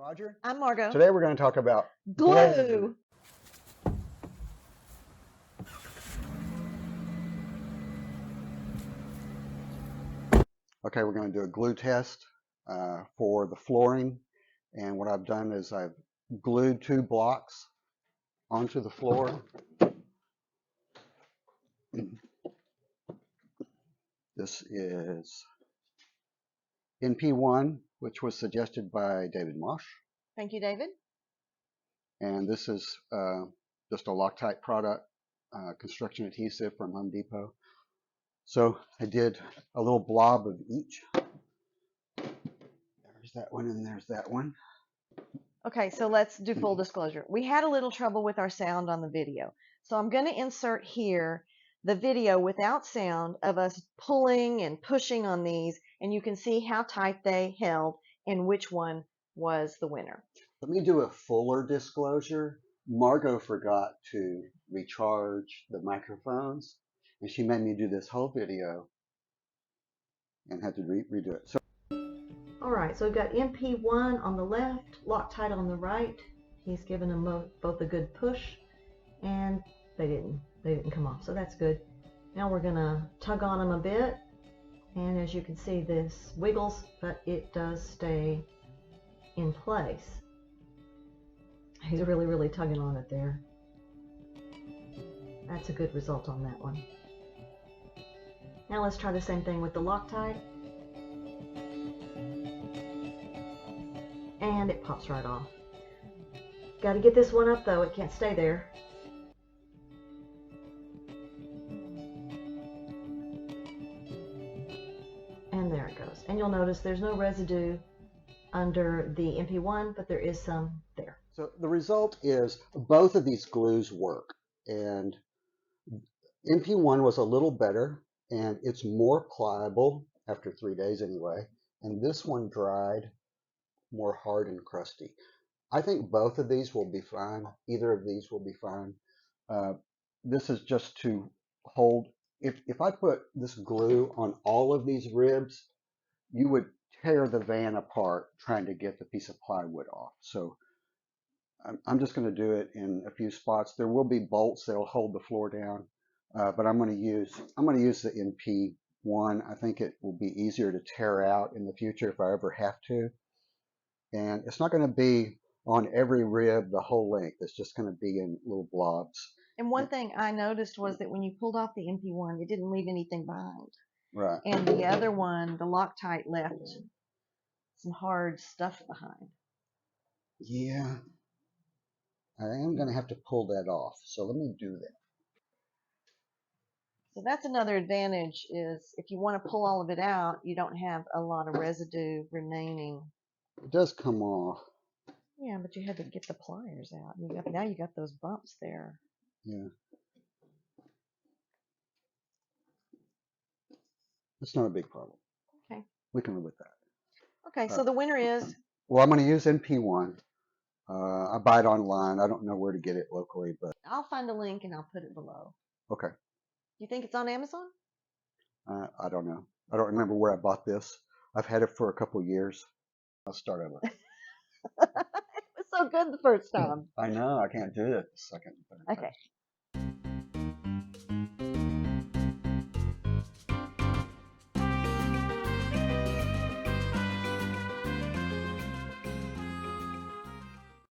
Roger. I'm Margo. Today we're going to talk about glue. Okay, we're going to do a glue test for the flooring, and what I've done is I've glued 2 blocks onto the floor. This is NP1, which was suggested by David Mosh. Thank you, David. And this is just a Loctite product, construction adhesive from Home Depot. So I did a little blob of each. There's that one and there's that one. Okay, so let's do full disclosure. We had a little trouble with our sound on the video. So I'm going to insert here the video without sound of us pulling and pushing on these, and you can see how tight they held and which one was the winner. Let me do a fuller disclosure. Margo forgot to recharge the microphones, and she made me do this whole video and had to redo it. So, all right, so we've got MP1 on the left, Loctite on the right. He's given them both a good push, and they didn't come off, so that's good. Now we're gonna tug on them a bit, and as you can see, this wiggles, but it does stay in place. He's really tugging on it there. That's a good result on that one. Now let's try the same thing with the Loctite. And it pops right off. Got to get this one up though, it can't stay there. And there it goes. And you'll notice there's no residue under the MP1, but there is some there. So the result is both of these glues work, and MP1 was a little better, and it's more pliable after 3 days anyway, and this one dried more hard and crusty. I think both of these will be fine. Either of these will be fine. This is just to hold. If I put this glue on all of these ribs, you would tear the van apart trying to get the piece of plywood off. So I'm just going to do it in a few spots. There will be bolts that'll hold the floor down, but I'm going to use the NP1. I think it will be easier to tear out in the future if I ever have to. And it's not going to be on every rib the whole length. It's just going to be in little blobs. And one thing I noticed was that when you pulled off the MP1, it didn't leave anything behind. Right. And the other one, the Loctite, left some hard stuff behind. Yeah. I am going to have to pull that off. So let me do that. So that's another advantage, is if you want to pull all of it out, you don't have a lot of residue remaining. It does come off. Yeah, but you had to get the pliers out. Now you got those bumps there. Yeah. It's not a big problem. Okay. We can live with that. Okay, so the winner is? Well, I'm going to use NP1. I buy it online. I don't know where to get it locally, but I'll find a link and I'll put it below. okay. You think it's on Amazon? I don't know. I don't remember where I bought this. I've had it for a couple years. I'll start over. It was so good the first time. I know. I can't do it the second. Okay.